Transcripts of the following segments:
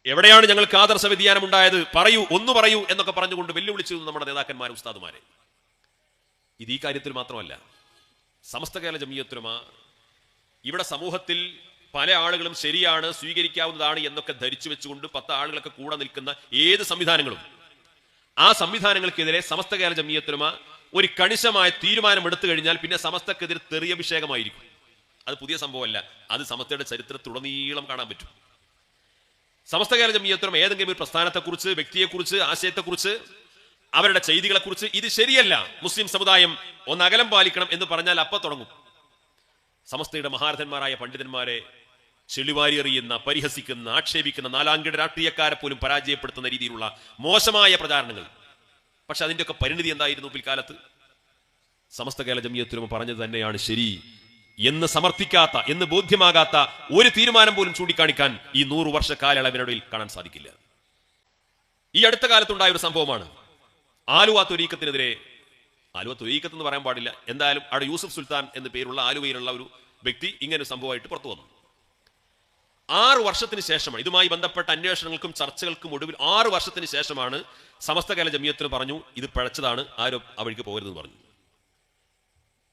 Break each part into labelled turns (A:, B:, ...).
A: എവിടെയാണ് ഞങ്ങൾക്ക് ആദർശ വ്യതിയാനം ഉണ്ടായത്, പറയൂ, ഒന്ന് പറയൂ എന്നൊക്കെ പറഞ്ഞുകൊണ്ട് വെല്ലുവിളിച്ചു നമ്മുടെ നേതാക്കന്മാരും ഉസ്താദുമാരെ. ഇത് ഈ കാര്യത്തിൽ മാത്രമല്ല. സമസ്ത കേരള ജംഇയ്യത്തുൽ ഉലമ ഇവിടെ സമൂഹത്തിൽ പല ആളുകളും ശരിയാണ്, സ്വീകരിക്കാവുന്നതാണ് എന്നൊക്കെ ധരിച്ചു വെച്ചുകൊണ്ട് 10 ആളുകളൊക്കെ കൂടെ നിൽക്കുന്ന ഏത് സംവിധാനങ്ങളും, ആ സംവിധാനങ്ങൾക്കെതിരെ സമസ്ത കേരള ജംഇയ്യത്തുൽ ഉലമ ഒരു കണിശമായ തീരുമാനം എടുത്തു കഴിഞ്ഞാൽ പിന്നെ സമസ്തക്കെതിരെ തെറിയഭിഷേകമായിരിക്കും. അത് പുതിയ സംഭവമല്ല, അത് സമസ്തയുടെ ചരിത്രത്തിലുടനീളം കാണാൻ പറ്റും. സമസ്ത കേരള ജംഇയ്യത്തുൽ ഉലമ ഏതെങ്കിലും ഒരു പ്രസ്ഥാനത്തെക്കുറിച്ച്, വ്യക്തിയെക്കുറിച്ച്, ആശയത്തെക്കുറിച്ച്, അവരുടെ ചെയ്തികളെക്കുറിച്ച് ഇത് ശരിയല്ല, മുസ്ലിം സമുദായം ഒന്ന് അകലം പാലിക്കണം എന്ന് പറഞ്ഞാൽ അപ്പൊ തുടങ്ങും സമസ്തയുടെ മഹാരഥന്മാരായ പണ്ഡിതന്മാരെ ചെളിവാരി എറിയുന്ന, പരിഹസിക്കുന്ന, ആക്ഷേപിക്കുന്ന, നാലാംകിട രാഷ്ട്രീയക്കാരെ പോലും പരാജയപ്പെടുത്തുന്ന രീതിയിലുള്ള മോശമായ പ്രചാരണങ്ങൾ. പക്ഷെ അതിൻ്റെയൊക്കെ പരിണിതി എന്തായിരുന്നു പിൽക്കാലത്ത്? സമസ്ത കേരള ജംഇയ്യത്തുൽ ഉലമ പറഞ്ഞത് തന്നെയാണ് ശരി എന്ന് സമർത്ഥിക്കാത്ത, എന്ന് ബോധ്യമാകാത്ത ഒരു തീരുമാനം പോലും ചൂണ്ടിക്കാണിക്കാൻ ഈ 100 വർഷ കാലയളവിനിടയിൽ കാണാൻ സാധിക്കില്ല. ഈ അടുത്ത കാലത്തുണ്ടായ ഒരു സംഭവമാണ് ആലുവ ത്വരീഖത്തിനെതിരെ. ആലുവ ത്വരീഖത്ത് എന്ന് പറയാൻ പാടില്ല, എന്തായാലും അവിടെ യൂസുഫ് സുൽത്താൻ എന്ന് പേരുള്ള ആലുവയിലുള്ള ഒരു വ്യക്തി ഇങ്ങനെ സംഭവമായിട്ട് പുറത്തു വന്നു. 6 വർഷത്തിന് ശേഷമാണ്, ഇതുമായി ബന്ധപ്പെട്ട അന്വേഷണങ്ങൾക്കും ചർച്ചകൾക്കും ഒടുവിൽ 6 വർഷത്തിന് ശേഷമാണ് സമസ്ത കേരള ജംഇയ്യത്തുൽ ഉലമ പറഞ്ഞു ഇത് പിഴച്ചതാണ്, ആരും ആ വഴിക്ക് പോകരുതെന്ന് പറഞ്ഞു.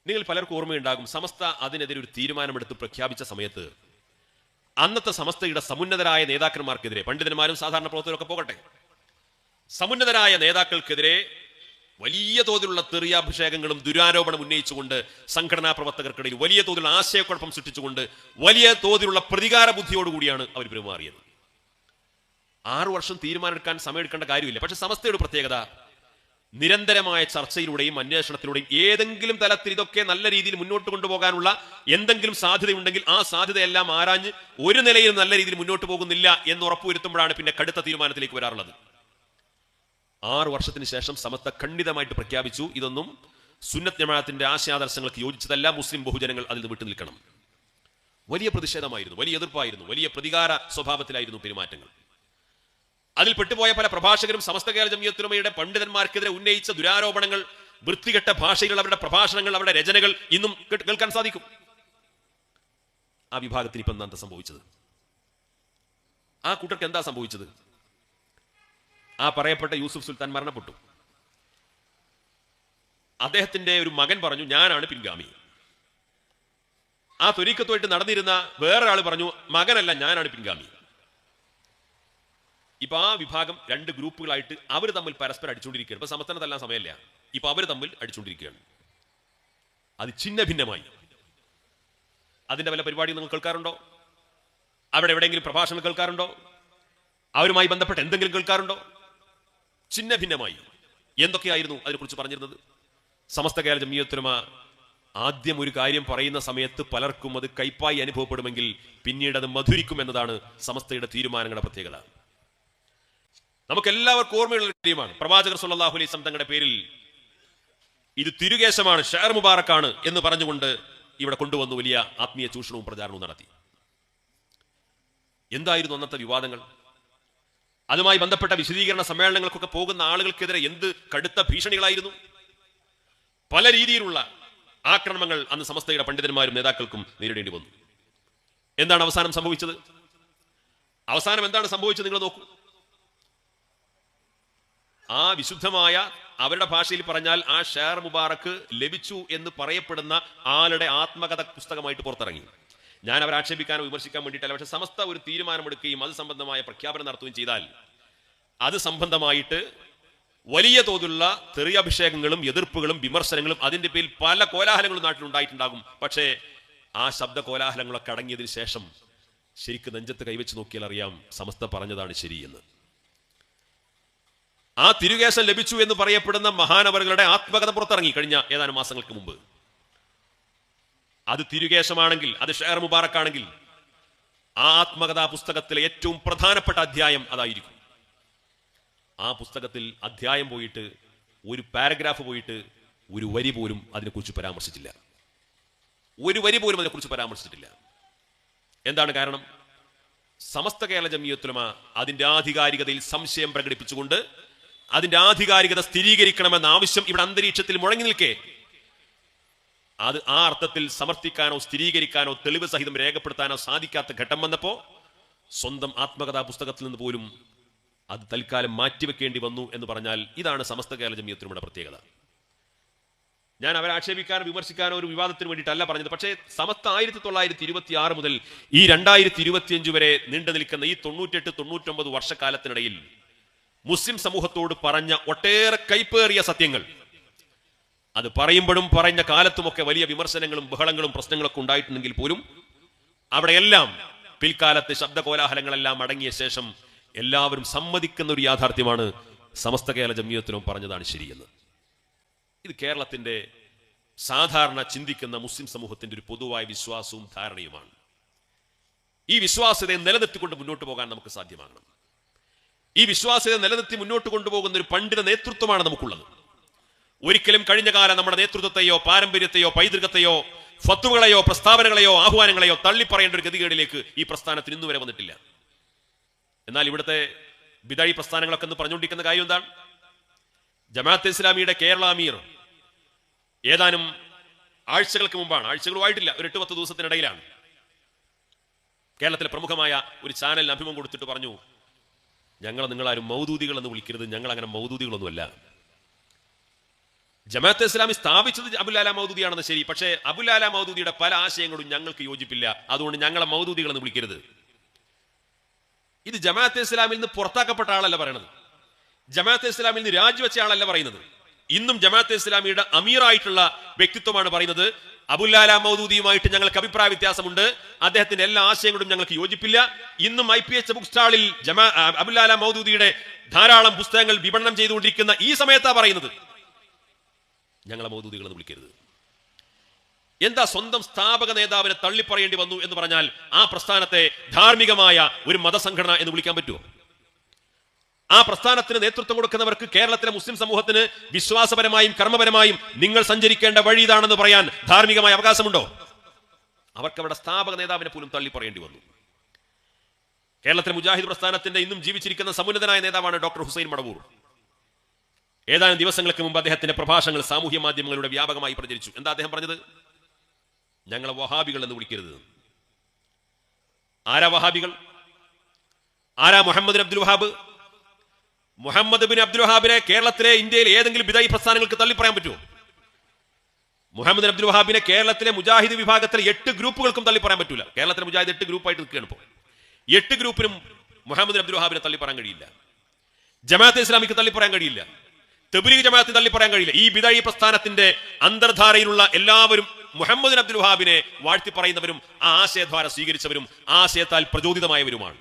A: നിങ്ങൾ പലർക്കും ഓർമ്മയുണ്ടാകും, സമസ്ത അതിനെതിരെ ഒരു തീരുമാനമെടുത്ത് പ്രഖ്യാപിച്ച സമയത്ത് അന്നത്തെ സമസ്തയുടെ സമുന്നതരായ നേതാക്കന്മാർക്കെതിരെ, പണ്ഡിതന്മാരും സാധാരണ പ്രവർത്തകരൊക്കെ പോകട്ടെ, സമുന്നതരായ നേതാക്കൾക്കെതിരെ വലിയ തോതിലുള്ള തെറിയാഭിഷേകങ്ങളും ദുരാരോപണം ഉന്നയിച്ചുകൊണ്ട് സംഘടനാ പ്രവർത്തകർക്കിടയിൽ വലിയ തോതിലുള്ള ആശയക്കുഴപ്പം സൃഷ്ടിച്ചുകൊണ്ട് വലിയ തോതിലുള്ള പ്രതികാര ബുദ്ധിയോടുകൂടിയാണ് അവർ പെരുമാറിയത്. 6 വർഷം തീരുമാനമെടുക്കാൻ സമയമെടുക്കേണ്ട കാര്യമില്ല. പക്ഷെ സമസ്തയുടെ പ്രത്യേകത, നിരന്തരമായ ചർച്ചയിലൂടെയും അന്വേഷണത്തിലൂടെയും ഏതെങ്കിലും തലത്തിൽ ഇതൊക്കെ നല്ല രീതിയിൽ മുന്നോട്ട് കൊണ്ടുപോകാനുള്ള എന്തെങ്കിലും സാധ്യതയുണ്ടെങ്കിൽ ആ സാധ്യതയെല്ലാം ആരാഞ്ഞ് ഒരു നിലയിൽ നല്ല രീതിയിൽ മുന്നോട്ട് പോകുന്നില്ല എന്ന് ഉറപ്പുവരുത്തുമ്പോഴാണ് പിന്നെ കടുത്ത തീരുമാനത്തിലേക്ക് വരാറുള്ളത്. 6 വർഷത്തിന് ശേഷം സമസ്ത ഖണ്ഡിതമായിട്ട് പ്രഖ്യാപിച്ചു, ഇതൊന്നും സുന്നത്ത് ജമാഅത്തിന്റെ ആശയാദർശങ്ങൾക്ക് യോജിച്ചതല്ല, മുസ്ലിം ബഹുജനങ്ങൾ അതിൽ നിന്ന് വിട്ടു നിൽക്കണം. വലിയ പ്രതിഷേധമായിരുന്നു, വലിയ എതിർപ്പായിരുന്നു, വലിയ പ്രതികാര സ്വഭാവത്തിലായിരുന്നു പെരുമാറ്റങ്ങൾ. അതിൽ പെട്ടുപോയ പല പ്രഭാഷകരും സമസ്ത കേരള ജംഇയ്യത്തുൽ ഉലമയുടെ പണ്ഡിതന്മാർക്കെതിരെ ഉന്നയിച്ച ദുരാരോപണങ്ങൾ, വൃത്തികെട്ട ഭാഷയിൽ അവരുടെ പ്രഭാഷണങ്ങൾ, അവരുടെ രചനകൾ ഇന്നും കേൾക്കാൻ സാധിക്കും. ആ വിഭാഗത്തിന് ഇപ്പം എന്താ സംഭവിച്ചത്? ആ കൂട്ടർക്ക് എന്താ സംഭവിച്ചത്? ആ പറയപ്പെട്ട യൂസുഫ് സുൽത്താൻ മരണപ്പെട്ടു. അദ്ദേഹത്തിന്റെ ഒരു മകൻ പറഞ്ഞു ഞാനാണ് പിൻഗാമി. ആ ത്വരീഖത്തുമായിട്ട് നടന്നിരുന്ന വേറൊരാൾ പറഞ്ഞു മകനല്ല, ഞാനാണ് പിൻഗാമി. ഇപ്പൊ ആ വിഭാഗം 2 ഗ്രൂപ്പുകളായിട്ട് അവർ തമ്മിൽ പരസ്പരം അടിച്ചുകൊണ്ടിരിക്കുകയാണ്. ഇപ്പൊ സമസ്തനെ തല്ലാൻ സമയമല്ല, ഇപ്പൊ അവർ തമ്മിൽ അടിച്ചുകൊണ്ടിരിക്കുകയാണ്. അത് ഛിന്ന ഭിന്നമായി. അതിന്റെ വല്ല പരിപാടി നിങ്ങൾ കേൾക്കാറുണ്ടോ? അവിടെ എവിടെയെങ്കിലും പ്രഭാഷണം കേൾക്കാറുണ്ടോ? അവരുമായി ബന്ധപ്പെട്ട് എന്തെങ്കിലും കേൾക്കാറുണ്ടോ? ഛിന്ന ഭിന്നമായി. എന്തൊക്കെയായിരുന്നു അതിനെക്കുറിച്ച് പറഞ്ഞിരുന്നത്? സമസ്ത കേരള ജംഇയ്യത്തുൽ ഉലമ ആദ്യം ഒരു കാര്യം പറയുന്ന സമയത്ത് പലർക്കും അത് കൈപ്പായി അനുഭവപ്പെടുമെങ്കിൽ പിന്നീട് അത് മധുരിക്കും എന്നതാണ് സമസ്തയുടെ തീരുമാനങ്ങളുടെ പ്രത്യേകത. നമുക്കെല്ലാവർക്കും ഓർമ്മയുള്ള കാര്യമാണ്, പ്രവാചകർ സ്വല്ലല്ലാഹു അലൈഹി വസല്ലം തങ്ങളുടെ പേരിൽ ഇത് തിരുകേശമാണ്, ഷഹർ മുബാറക്കാണ് എന്ന് പറഞ്ഞുകൊണ്ട് ഇവിടെ കൊണ്ടുവന്നു വലിയ ആത്മീയ ചൂഷണവും പ്രചാരണവും നടത്തി. എന്തായിരുന്നു അന്നത്തെ വിവാദങ്ങൾ? അതുമായി ബന്ധപ്പെട്ട വിശദീകരണ സമ്മേളനങ്ങൾക്കൊക്കെ പോകുന്ന ആളുകൾക്കെതിരെ എന്ത് കടുത്ത ഭീഷണികളായിരുന്നു! പല രീതിയിലുള്ള ആക്രമണങ്ങൾ അന്ന് സമസ്തയുടെ പണ്ഡിതന്മാരും നേതാക്കൾക്കും നേരിടേണ്ടി വന്നു. എന്താണ് അവസാനം സംഭവിച്ചത്? അവസാനം എന്താണ് സംഭവിച്ചത് നിങ്ങൾ നോക്കൂ. ആ വിശുദ്ധമായ, അവരുടെ ഭാഷയിൽ പറഞ്ഞാൽ ആ ഷഹർ മുബാറക്ക് ലഭിച്ചു എന്ന് പറയപ്പെടുന്ന ആളുടെ ആത്മകഥ പുസ്തകമായിട്ട് പുറത്തിറങ്ങി. ഞാൻ അവരെ ആക്ഷേപിക്കാനോ വിമർശിക്കാൻ വേണ്ടിയിട്ടല്ല, പക്ഷെ സമസ്ത ഒരു തീരുമാനമെടുക്കുകയും അത് സംബന്ധമായ പ്രഖ്യാപനം നടത്തുകയും ചെയ്താൽ അത് സംബന്ധമായിട്ട് വലിയ തോതിലുള്ള തെറിയഭിഷേകങ്ങളും എതിർപ്പുകളും വിമർശനങ്ങളും അതിന്റെ പേരിൽ പല കോലാഹലങ്ങളും നാട്ടിലുണ്ടായിട്ടുണ്ടാകും. പക്ഷേ ആ ശബ്ദ കോലാഹലങ്ങളൊക്കെ അടങ്ങിയതിനു ശേഷം ശരിക്കും നെഞ്ചത്ത് കൈവച്ച് നോക്കിയാൽ അറിയാം സമസ്ത പറഞ്ഞതാണ് ശരിയെന്ന്. ആ തിരുകേശം ലഭിച്ചു എന്ന് പറയപ്പെടുന്ന മഹാനവറുകളുടെ ആത്മകഥ പുറത്തിറങ്ങി കഴിഞ്ഞ ഏതാനും മാസങ്ങൾക്ക് മുമ്പ്. അത് തിരുകേശമാണെങ്കിൽ, അത് ഷഹർ മുബാറക്കാണെങ്കിൽ ആ ആത്മകഥാ പുസ്തകത്തിലെ ഏറ്റവും പ്രധാനപ്പെട്ട അധ്യായം അതായിരിക്കും. ആ പുസ്തകത്തിൽ അധ്യായം പോയിട്ട്, ഒരു പാരഗ്രാഫ് പോയിട്ട് ഒരു വരി പോലും അതിനെക്കുറിച്ച് പരാമർശിച്ചില്ല. ഒരു വരി പോലും അതിനെക്കുറിച്ച് പരാമർശിച്ചിട്ടില്ല. എന്താണ് കാരണം? സമസ്ത കേരള ജംഇയ്യത്തുൽ ഉലമ അതിന്റെ ആധികാരികതയിൽ സംശയം പ്രകടിപ്പിച്ചുകൊണ്ട് അതിന്റെ ആധികാരികത സ്ഥിരീകരിക്കണമെന്ന ആവശ്യം ഇവിടെ അന്തരീക്ഷത്തിൽ മുഴങ്ങി നിൽക്കേ അത് ആ അർത്ഥത്തിൽ സമർത്ഥിക്കാനോ സ്ഥിരീകരിക്കാനോ തെളിവ് സഹിതം രേഖപ്പെടുത്താനോ സാധിക്കാത്ത ഘട്ടം വന്നപ്പോ സ്വന്തം ആത്മകഥാ പുസ്തകത്തിൽ നിന്ന് പോലും അത് തൽക്കാലം മാറ്റിവെക്കേണ്ടി വന്നു എന്ന് പറഞ്ഞാൽ ഇതാണ് സമസ്ത കേരള ജമിയത്തുലമയുടെ പ്രത്യേകത. ഞാൻ അവരെ ആക്ഷേപിക്കാനോ വിമർശിക്കാനോ ഒരു വിവാദത്തിന് വേണ്ടിയിട്ടല്ല പറഞ്ഞത്. പക്ഷേ സമസ്ത 1926 മുതൽ ഈ 2025 വരെ നീണ്ടു നിൽക്കുന്ന ഈ 98-99 വർഷക്കാലത്തിനിടയിൽ മുസ്ലിം സമൂഹത്തോട് പറഞ്ഞ ഒട്ടേറെ കൈപ്പേറിയ സത്യങ്ങൾ, അത് പറയുമ്പോഴും പറഞ്ഞ കാലത്തുമൊക്കെ വലിയ വിമർശനങ്ങളും ബഹളങ്ങളും പ്രശ്നങ്ങളൊക്കെ ഉണ്ടായിട്ടുണ്ടെങ്കിൽ പോലും അവിടെയെല്ലാം പിൽക്കാലത്തെ ശബ്ദകോലാഹലങ്ങളെല്ലാം അടങ്ങിയ ശേഷം എല്ലാവരും സമ്മതിക്കുന്ന ഒരു യാഥാർത്ഥ്യമാണ് സമസ്ത കേരള ജമിയത്തുലമ പറഞ്ഞതാണ് ശരിയെന്ന്. ഇത് കേരളത്തിന്റെ സാധാരണ ചിന്തിക്കുന്ന മുസ്ലിം സമൂഹത്തിന്റെ ഒരു പൊതുവായ വിശ്വാസവും ധാരണയുമാണ്. ഈ വിശ്വാസ്യതയെ നിലനിർത്തിക്കൊണ്ട് മുന്നോട്ട് പോകാൻ നമുക്ക് സാധ്യമാകണം. ഈ വിശ്വാസ്യത നിലനിർത്തി മുന്നോട്ട് കൊണ്ടുപോകുന്ന ഒരു പണ്ഡിത നേതൃത്വമാണ് നമുക്കുള്ളത്. ഒരിക്കലും കഴിഞ്ഞ കാലം നമ്മുടെ നേതൃത്വത്തെയോ പാരമ്പര്യത്തെയോ പൈതൃകത്തെയോ ഫത്വകളെയോ പ്രസ്താവനകളെയോ ആഹ്വാനങ്ങളെയോ തള്ളിപ്പറയേണ്ട ഒരു ഗതികേടിലേക്ക് ഈ പ്രസ്ഥാനത്തിന് ഇന്നു വരെ വന്നിട്ടില്ല. എന്നാൽ ഇവിടുത്തെ ബിദഈ പ്രസ്ഥാനങ്ങളൊക്കെ എന്ന് പറഞ്ഞുകൊണ്ടിരിക്കുന്ന കാര്യം എന്താണ്? ജമാഅത്തെ ഇസ്ലാമിയുടെ കേരള അമീർ ഏതാനും ആഴ്ചകൾക്ക് മുമ്പാണ്, ആഴ്ചകളുമായിട്ടില്ല, ഒരു 8-10 ദിവസത്തിനിടയിലാണ് കേരളത്തിലെ പ്രമുഖമായ ഒരു ചാനലിന് അഭിമുഖം കൊടുത്തിട്ട് പറഞ്ഞു, നിങ്ങളാരും മൗദൂദികൾ എന്ന് വിളിക്കരുത്, ഞങ്ങൾ അങ്ങനെ മൗദൂദികളൊന്നുമല്ല. ജമാഅത്തെ ഇസ്ലാമി സ്ഥാപിച്ചത് അബുൽ മൗദൂദിയാണെന്ന് ശരി, പക്ഷേ അബുൽ മൗദൂദിയുടെ പല ആശയങ്ങളും ഞങ്ങൾക്ക് യോജിപ്പില്ല, അതുകൊണ്ട് ഞങ്ങളെ മൗദൂദികൾ എന്ന് വിളിക്കരുത്. ഇത് ജമാഅത്തെ ഇസ്ലാമിൽ നിന്ന് പുറത്താക്കപ്പെട്ട ആളല്ല പറയണത്, ജമാഅത്തെ ഇസ്ലാമിൽ നിന്ന് രാജിവെച്ച ആളല്ല പറയുന്നത്. ഇന്നും ജമാഅത്തെ ഇസ്ലാമിയുടെ അമീറായിട്ടുള്ള വ്യക്തിത്വമാണ് പറയുന്നത്, അബുൽ മൗദൂദിയുമായിട്ട് ഞങ്ങൾക്ക് അഭിപ്രായ വ്യത്യാസമുണ്ട്, അദ്ദേഹത്തിന്റെ എല്ലാ ആശയങ്ങളും ഞങ്ങൾക്ക് യോജിപ്പില്ല. ഇന്നും IPH ബുക്ക് സ്റ്റാളിൽ അബുൽ മൗദൂദിയുടെ ധാരാളം പുസ്തകങ്ങൾ വിപണനം ചെയ്തുകൊണ്ടിരിക്കുന്ന ഈ സമയത്താ പറയുന്നത് ഞങ്ങളെ മൗദൂദികൾ എന്ന് വിളിക്കരുത്. എന്താ സ്വന്തം സ്ഥാപക നേതാവിനെ തള്ളിപ്പറയേണ്ടി വന്നു എന്ന് പറഞ്ഞാൽ ആ പ്രസ്ഥാനത്തെ ധാർമ്മികമായ ഒരു മതസംഘടന എന്ന് വിളിക്കാൻ പറ്റുമോ? ആ പ്രസ്ഥാനത്തിന് നേതൃത്വം കൊടുക്കുന്നവർക്ക് കേരളത്തിലെ മുസ്ലിം സമൂഹത്തിന് വിശ്വാസപരമായും കർമ്മപരമായും നിങ്ങൾ സഞ്ചരിക്കേണ്ട വഴി ഇതാണെന്ന് പറയാൻ ധാർമ്മികമായ അവകാശമുണ്ടോ? അവർക്ക് അവരുടെ സ്ഥാപക നേതാവിനെ പോലും തള്ളിപ്പറയേണ്ടി വന്നു. കേരളത്തിലെ മുജാഹിദ് പ്രസ്ഥാനത്തിന്റെ ഇന്നും ജീവിച്ചിരിക്കുന്ന സമുന്നതനായ നേതാവാണ് ഡോക്ടർ ഹുസൈൻ മടവൂർ. ഏതാനും ദിവസങ്ങൾക്ക് മുമ്പ് അദ്ദേഹത്തിന്റെ പ്രഭാഷണങ്ങൾ സാമൂഹ്യ മാധ്യമങ്ങളിലൂടെ വ്യാപകമായി പ്രചരിച്ചു. എന്താ അദ്ദേഹം പറഞ്ഞത്? ഞങ്ങളെ വഹാബികൾ എന്ന് വിളിക്കരുത്. ആരാ വഹാബികൾ? ആരാ മുഹമ്മദ് അബ്ദുൽ വഹാബ്? മുഹമ്മദ് ബിൻ അബ്ദുൽ വഹാബിനെ കേരളത്തിലെ ഇന്ത്യയിലെ ഏതെങ്കിലും ബിദഈ പ്രസ്ഥാനങ്ങൾക്ക് തള്ളിപ്പറയാൻ പറ്റുമോ? മുഹമ്മദ് അബ്ദുൽ വഹാബിനെ കേരളത്തിലെ മുജാഹിദ് വിഭാഗത്തിലെ 8 ഗ്രൂപ്പുകൾക്കും തള്ളിപ്പറയാൻ പറ്റൂല. കേരളത്തിലെ മുജാഹിദ് 8 ഗ്രൂപ്പായിട്ട് നിൽക്കുകയാണ് ഇപ്പോൾ. 8 ഗ്രൂപ്പിനും മുഹമ്മദ് അബ്ദുൽ വഹാബിനെ തള്ളിപ്പറയാൻ കഴിയില്ല. ജമാഅത്തെ ഇസ്ലാമിക്ക് തള്ളിപ്പറയാൻ കഴിയില്ല. തബ്ലീഗ് ജമാഅത്തിന് തള്ളിപ്പറയാൻ കഴിയില്ല. ഈ ബിദഈ പ്രസ്ഥാനത്തിന്റെ അന്തർധാരയിലുള്ള എല്ലാവരും മുഹമ്മദ് അബ്ദുൽ വഹാബിനെ വാഴ്ത്തി പറയുന്നവരും ആ ആശയധാര സ്വീകരിച്ചവരും ആശയത്താൽ പ്രചോദിതമായവരുമാണ്.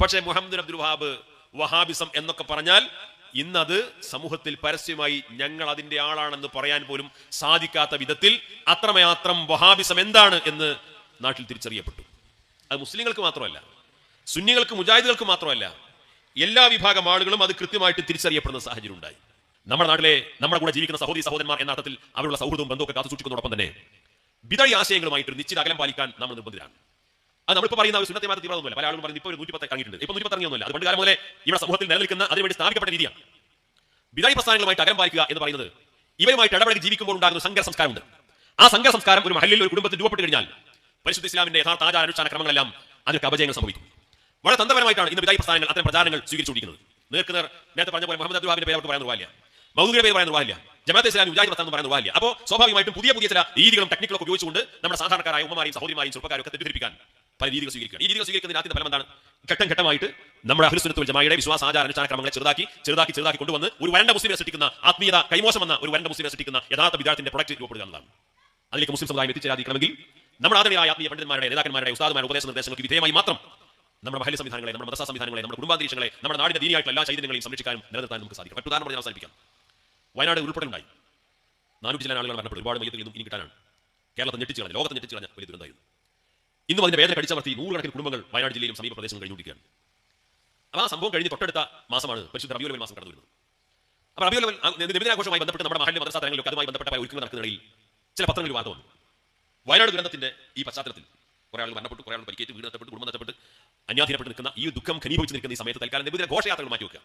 A: പക്ഷേ മുഹമ്മദ് അബ്ദുൽ വഹാബ് വഹാബിസം എന്നൊക്കെ പറഞ്ഞാൽ ഇന്നത് സമൂഹത്തിൽ പരസ്യമായി ഞങ്ങൾ അതിന്റെ ആളാണെന്ന് പറയാൻ പോലും സാധിക്കാത്ത വിധത്തിൽ അത്രമാത്രം വഹാബിസം എന്താണ് എന്ന് നാട്ടിൽ തിരിച്ചറിയപ്പെട്ടു. അത് മുസ്ലിങ്ങൾക്ക് മാത്രമല്ല, സുന്നികൾക്ക് മുജാഹിദുകൾക്ക് മാത്രമല്ല, എല്ലാ വിഭാഗം ആളുകളും അത് കൃത്യമായിട്ട് തിരിച്ചറിയപ്പെടുന്ന സാഹചര്യം ഉണ്ടായി. നമ്മുടെ നാട്ടിലെ നമ്മുടെ കൂടെ ജീവിക്കുന്ന സഹോദരന്മാർ എന്ന അർത്ഥത്തിൽ അവരുടെ സൗഹൃദവും ബന്ധമൊക്കെ കാത്തു സൂക്ഷിക്കുന്നതോടൊപ്പം തന്നെ ബിദഈ ആശയങ്ങളുമായിട്ട് ഒരു നിശ്ചിത അകലം പാലിക്കാൻ നമ്മൾ നിർബന്ധിതരാണ്. അത് നമ്മളിപ്പോൾ പറയുന്ന ഒരു സുന്നത്തെ മാറ്റ തീവ്രമൊന്നുമല്ല. പല ആളുകളും പറയുന്നത് ഇപ്പോൾ 110 ഇറങ്ങിയിട്ടുണ്ട്, ഇപ്പോൾ 110 ഇറങ്ങിയൊന്നുമില്ല. അത് പണ്ട് കാലം മുതലേ ഇവിടെ സമൂഹത്തിൽ നിലനിൽക്കുന്ന അതിനുവേണ്ടി സ്ഥാപിക്കപ്പെട്ട രീതിയാണ്. ബിദഈ പ്രസ്ഥാനങ്ങളുമായിട്ട് അകലം പാലിക്കുക എന്ന് പറയുന്നത് ഇവരുമായിട്ട് ഇടപഴകി ജീവിക്കുമ്പോൾ ഉണ്ടാകുന്ന സങ്കര സംസ്കാരമുണ്ട്. ആ സങ്കര സംസ്കാരം ഒരു മഹല്ലിൽ ഒരു കുടുംബത്തിൽ രൂപപ്പെട്ട് കഴിഞ്ഞാൽ പരിശുദ്ധ ഇസ്ലാമിന്റെ യഥാർത്ഥ ആചാര അനുഷ്ഠാന ക്രമങ്ങളെല്ലാം അതിന് അപജയങ്ങൾ സംഭവിക്കും. വളരെ തന്ത്രപരമായിട്ടാണ് ഇന്ന് ബിദഈ പ്രസ്ഥാനങ്ങൾ അത്തരം പ്രചാരണങ്ങൾ സ്വീകരിച്ചുകൊണ്ടിരിക്കുന്നത്. നേരത്തെ പറഞ്ഞ പോലെ മുഹമ്മദ് അബ്ദുൽ വഹാബിന്റെ പേര് അവർക്ക് പറയാൻ നിർവാഹമില്ല, മൗദൂദിയുടെ പേര് പറയാൻ നിർവാഹമില്ല, ജമാഅത്തെ ഇസ്ലാമി മുജാഹിദ് പ്രസ്ഥാനം പറയാൻ നിർവാഹമില്ല. അപ്പോൾ സ്വാഭാവികമായിട്ടും പുതിയ ചില രീതികളും ടെക്നിക്കുകളും ഉപയോഗിച്ചുകൊണ്ട് നമ്മുടെ സാധാരണക്കാരായ ഉമ്മമാരെയും സഹോദരിമാരെയും ചെറുപ്പക്കാരും ഒക്കെ തെറ്റിദ്ധരിപ്പിക്കാൻ പല രീതികൾ സ്വീകരിക്കുക. ഈ രീതികൾ സ്വീകരിക്കുന്നതിന് ആദ്യത്തെ ഫലം എന്താണ്? ഘട്ടം ഘട്ടമായിട്ട് നമ്മുടെ അഹ്ലുസ് സുന്നത്ത് വൽ ജമാഅയുടെ വിശ്വാസ ആചാര അനുഷ്ഠാന ക്രമങ്ങളെ ചെറുതാക്കി കൊണ്ടുവന്ന് ഒരു വരണ്ട മുസ്ലിം സൃഷ്ടിക്കുന്ന ആത്മീയത കൈമോശം എന്ന ഒരു വരണ്ട മുസ്ലിം സൃഷ്ടിക്കുന്ന യഥാർത്ഥ വിദ്യാർത്ഥിന്റെ പ്രൊഡക്റ്റ് രൂപപ്പെടുക എന്നതാണ്. അതിലേക്ക് മുസ്ലിം സമുദായം എത്തിച്ചേരാതിരിക്കണമെങ്കിൽ നമ്മുടെ ആദരണീയരായ ആത്മീയ പണ്ഡിതന്മാരുടെ നേതാക്കന്മാരുടെ ഉസ്താദുമാരുടെ ഉപദേശ നിർദ്ദേശങ്ങൾക്ക് വിധേയമായി മാത്രം നമ്മുടെ മഹല്ല് സംവിധാനങ്ങളെ, നമ്മുടെ മദ്രസ സംവിധാനങ്ങളെ, നമ്മുടെ കുടുംബാന്തരീക്ഷങ്ങളെ, നമ്മുടെ നാടിന്റെ ദീനിയായിട്ടുള്ള എല്ലാ ചൈതന്യങ്ങളെയും സംരക്ഷിക്കാനും നിലനിർത്താനും നമുക്ക് സാധിക്കും. മറ്റു ഉദാഹരണം പറഞ്ഞ് അവസാനിപ്പിക്കാം. വയനാട് ഉൾപ്പെടലുണ്ടായി, 400 ചില ആളുകൾ മരണപ്പെട്ടു, ഒരുപാട് മയ്യത്തുകൾ ഇനി കിട്ടാനാണ്. കേരളത്തെ ഞെട്ടിച്ചു കളഞ്ഞ, ലോകത്തെ ഞെട്ടിച്ചു കളഞ്ഞ വലിയ ദുരന്തമായിരുന്നു. ഇന്നും അതിന്റെ വേദന കടിച്ചമർത്തി 100 കണക്കിന് കുടുംബങ്ങൾ വയനാട് ജില്ലയിലും സമീപ പ്രദേശങ്ങളും കഴിഞ്ഞുകൊണ്ടിരിക്കുകയാണ്. അപ്പോൾ ആ സംഭവം കഴിഞ്ഞ് തൊട്ടടുത്ത മാസമാണ് പരിശുദ്ധ റബീഉൽ അവ്വൽ മാസം കടന്നു വരുന്നത്. അപ്പോൾ റബീഉൽ അവ്വൽ നബിദിനാഘോഷവുമായി ബന്ധപ്പെട്ട് നമ്മുടെ മഹല്ല് മദ്രസ തലങ്ങളിലൊക്കെ അതുമായി ബന്ധപ്പെട്ട പല ഒരുക്കങ്ങൾ നടക്കുന്നതിനിടയിൽ ചില പത്രങ്ങളിൽ വാർത്ത വന്നു. വയനാട് ദുരന്തത്തിന്റെ ഈ പശ്ചാത്തലത്തിൽ കുറെ ആളുകൾ മരണപ്പെട്ടു, കുറെ ആളുകൾ പരിക്കേറ്റ്, വീട് നഷ്ടപ്പെട്ടു, കുടുംബം നഷ്ടപ്പെട്ട് അന്യാധീനപ്പെട്ട് നിൽക്കുന്ന ഈ ദുഃഖം ഘനീഭവിച്ച് നിൽക്കുന്ന ഈ സമയത്ത് തൽക്കാലം നബിദിന ഘോഷയാത്രകൾ മാറ്റിവെക്കുക.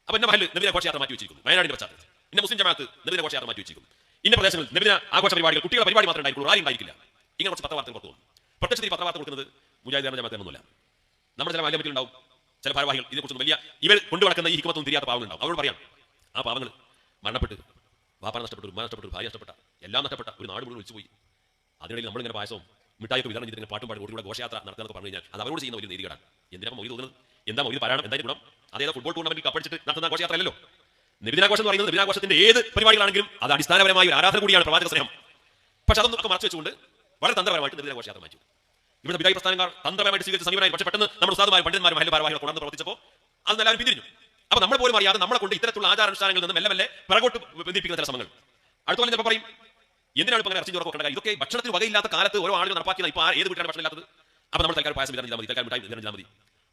A: അപ്പോൾ എന്റെ മഹല്ല് നബിദിന ഘോഷയാത്ര മാറ്റി വെച്ചിരിക്കുന്നു. വയനാടിന്റെ പശ്ചാത്തലത്തിൽ ഇന്ന മുസ്ലിം ജമാഅത്ത് നബിദിന ഘോഷയാത്ര മാറ്റി വെച്ചിരിക്കുന്നു. ഇന്ന പ്രദേശങ്ങളിൽ നബിദിന ആഘോഷ പരിപാടികൾ, കുട്ടികളുടെ പരിപാടി മാത്രമേ ഉണ്ടായിരിക്കുള്ളൂ, റാലി ഉണ്ടായിരിക്കില്ല. ഇങ്ങനെ കുറച്ച് പത്രവാർത്തകൾ പുറത്തു വന്നു. പ്രത്യക്ഷത്തിൽ പത്രവാർത്ത കൊടുക്കുന്നത് മുജാഹിദ് ജമാഅത്തൊന്നുമില്ല. നമ്മുടെ ചില മാധ്യമത്തിലുണ്ടാവും ചില ഭാരവാഹികൾ ഇതിനെക്കുറിച്ച് വലിയ ഇവർ കൊണ്ടു നടക്കുന്ന ഈ ഹിക്മത്തൊന്നും തിരിയാത്ത പാവങ്ങളുണ്ടാവും. അവരോട് പറയാം, ആ പാവങ്ങൾ മരണപ്പെട്ട് വാപ്പാനെ നഷ്ടപ്പെട്ടു, ഉമ്മ നഷ്ടപ്പെട്ടു, ഭാര്യ നഷ്ടപ്പെട്ട, എല്ലാം നഷ്ടപ്പെട്ട ഒരു നാട് മുഴുവൻ വിളിച്ചുപോയി. അതിനിടയിൽ നമ്മളിങ്ങനെ പായസവും മിഠായിക്ക് വിതരണം ചെയ്തിട്ട് പാട്ടും പാടി കൂടെ ഘോഷയാത്ര നടത്തുക പറഞ്ഞു കഴിഞ്ഞാൽ അത് അവരോട് ചെയ്യുന്ന വലിയ നീതികേടാണ്. എന്തിനാ മൊഴി തോന്നുന്നത്? എന്താ മൊഴി പാരായണം? എന്തായാലും ഗുണം? അതേതാ ഫുട്ബോൾ ടൂർണമെന്റിൽ കപ്പടിച്ചിട്ട് നടത്തുന്ന ഘോഷയാത്ര അല്ലല്ലോ. നബിദിനാഘോഷം എന്ന് പറയുന്നത് നബിദിനാഘോഷത്തിന്റെ ഏത് പരിപാടികളാണെങ്കിലും അത് അടിസ്ഥാനപരമായ ഒരു ആരാധന കൂടിയാണ്, പ്രവാചക സ്നേഹം. പക്ഷെ അതൊന്നും ഒക്കെ മറച്ചു വെച്ചുകൊണ്ട് വളരെ തന്ത്രപരമായിട്ട് നബിദിനാഘോഷയാത്ര മാറ്റി. ഇവിടെ വിദായി പ്രസ്ഥാനങ്ങൾ തന്ത്രപരമായിട്ട് സ്വീകരിച്ച സമീപനായി. പക്ഷേ പെട്ടെന്ന് നമ്മുടെ ഉസ്താദുമാരും പണ്ഡിതന്മാരും മഹല്ല് ഭാരവാഹികൾ കൊണ്ടു പ്രവർത്തിച്ചപ്പോൾ അതെല്ലാവരും പിന്തിരിഞ്ഞു. അപ്പൊ നമ്മൾ പോലും അറിയാതെ നമ്മളെ കൊണ്ട് ഇത്തരത്തിലുള്ള ആചാരാനുഷ്ഠാനങ്ങളിൽ നിന്ന് മെല്ലെ മെല്ലെ പിറകോട്ട് ബന്ധിപ്പിക്കുന്ന ചില ശ്രമങ്ങൾ. അടുത്ത ചിലപ്പോൾ പറയും, എന്തിനാണ് ഇപ്പൊ അങ്ങനെ ഇറച്ചി ചോറൊക്കെ ഉണ്ടാക്കുക? ഇതൊക്കെ ഭക്ഷണത്തിന് വകയില്ലാത്ത കാലത്ത് ഓരോ ആളുകൾ നടപ്പാക്കിയത്. ഇപ്പൊ ഏത് വീട്ടിലാണ് ഭക്ഷണം ഇല്ലാത്തത്? അപ്പൊ നമ്മൾ തൽക്കാലം പായസം വിതരണം ചെയ്താൽ മതി, തൽക്കാലം മിഠായി വിതരണം ചെയ്താൽ മതി.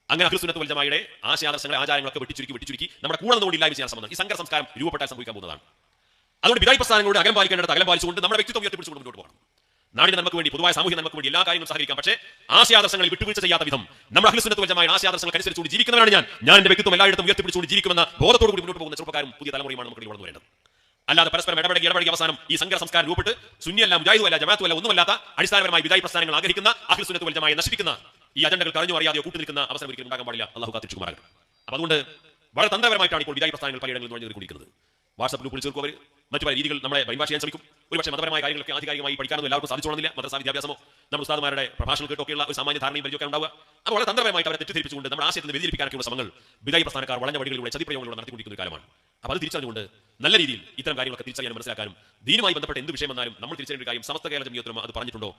A: അങ്ങനെ അഹ്ലുസ് സുന്നത്ത് വൽ ജമാഅയുടെ ആശയാദർശങ്ങളെ ആചാരങ്ങളൊക്കെ വെട്ടിച്ചുരുക്കി നമ്മുടെ കൂടെ നിന്നുകൊണ്ട് ഇല്ലായ്മ ചെയ്യാൻ സംബന്ധം ഈ സങ്കര സംസ്കാരം രൂപപ്പെട്ടാൽ സംഭവിക്കാൻ പോകുന്നതാണ്. അതുകൊണ്ട് വിദായി പ്രസ്ഥാനങ്ങളുടെ അകലം പാലിക്കേണ്ടത് അകലം പാലിച്ചുകൊണ്ട് നമ്മുടെ വ്യക്തിത്വം ഉയർത്തിപ്പിടിച്ചുകൊണ്ട് മുന്നോട്ട് പോകണം. നാടിന്റെ നമുക്ക് വേണ്ടി, പൊതുവായ സാമൂഹ്യ നമുക്ക് വേണ്ടി എല്ലാ കാര്യങ്ങളും സഹകരിക്കാം. പക്ഷേ ആശയാദർശങ്ങളിൽ വിട്ടുവീഴ്ച ചെയ്യാത്ത വിധം നമ്മൾ അഹ്ലുസ് സുന്നത്ത് വൽ ജമാഅയുടെ ആശയാദർശങ്ങൾക്ക് അനുസരിച്ചുകൊണ്ട് ജീവിക്കുന്നവരാണ് ഞാൻ എന്റെ വ്യക്തിത്വം എല്ലായിടത്തും ഉയർത്തിപ്പിടിച്ചുകൊണ്ട് ജീവിക്കുമെന്ന ബോധത്തോടു കൂടി മുന്നോട്ട് പോകുന്ന ചെറുപ്പക്കാരും പുതിയ തലമുറയുമാണ് നമുക്ക് വളർന്നു വരേണ്ടത്. അല്ലാതെ പരസ്പരം ഇടപെടൽ അവസാനം ഈ സങ്കര സംസ്കാരം രൂപപ്പെട്ട് സുന്നിയല്ല, മുജാഹിദുമല്ല, ജമാഅത്തുമല്ല, ഒന്നുമല്ലാത്ത അടിസ്ഥാനപരമായി വിദായി പ്രസ്ഥാനങ്ങൾ ആഗ്രഹിക്കുന്ന അഹ്ലുസ് സുന്നത്ത് വൽ ജമാഅയെ നശിപ്പിക്കുന്ന ഈ അജണ്ടകൾ കഴിഞ്ഞു അറിയാതെയോ കൂട്ടി നിൽക്കുന്ന അവസരം ഒരിക്കലും ഉണ്ടാകാൻ പാടില്ല. അല്ലാഹു കാത്തിരക്ഷിക്കുമാറാകട്ടെ. അപ്പോൾ അതുകൊണ്ട് വളരെ തന്ത്രപരമായിട്ടാണ് ഇപ്പോൾ വിദായി പ്രസ്ഥാനങ്ങൾ പലയിടങ്ങളിൽ നുഴഞ്ഞുകൊണ്ടിരിക്കുന്നത്. വാട്സ്ആപ്പ് ഗ്രൂപ്പിൽ ചേർക്കും അവർ, മറ്റു പല രീതികൾ നമ്മളെ ബൈൻവാഷ് ചെയ്യാൻ ശ്രമിക്കും. ഒരുപക്ഷെ മതപരമായ കാര്യങ്ങളൊക്കെ ആധികാരികമായി പഠിക്കാനൊന്നും എല്ലാവർക്കും സാധിച്ചോണമെന്നില്ല. മദ്രസാ വിദ്യാഭ്യാസമോ നമ്മുടെ ഉസ്താദുമാരുടെ പ്രഭാഷണം കേട്ടൊക്കെയുള്ള ഒരു സാമാന്യ ധാരണയും പരിചയമൊക്കെ ഉണ്ടാവുക. അത് വളരെ തന്ത്രപരമായിട്ട് അവരെ തെറ്റിദ്ധരിപ്പിച്ചുകൊണ്ട് നമ്മുടെ ആശയത്തിൽ വ്യതിരിപ്പിക്കാനൊക്കെയുള്ള ശ്രമങ്ങൾ വിദായി പ്രസ്ഥാനക്കാർ വളഞ്ഞ വഴികളിലൂടെ ചതിപ്രയോഗങ്ങളിലൂടെ നടത്തിക്കൊണ്ടിരിക്കുന്ന ഒരു കാലമാണ്. അപ്പോൾ അത് തിരിച്ചറിഞ്ഞുകൊണ്ട് നല്ല രീതിയിൽ ഇത്തരം കാര്യങ്ങളൊക്കെ തിരിച്ചറിയാനും മനസ്സിലാക്കാനും ദീനുമായി ബന്ധപ്പെട്ട എന്ത് വിഷയം വന്നാലും നമ്മൾ തിരിച്ചറിയേണ്ട കാര്യം സമസ്ത കേരള ജമിയത്തുലമ അത് പറഞ്ഞിട്ടുണ്ടോ?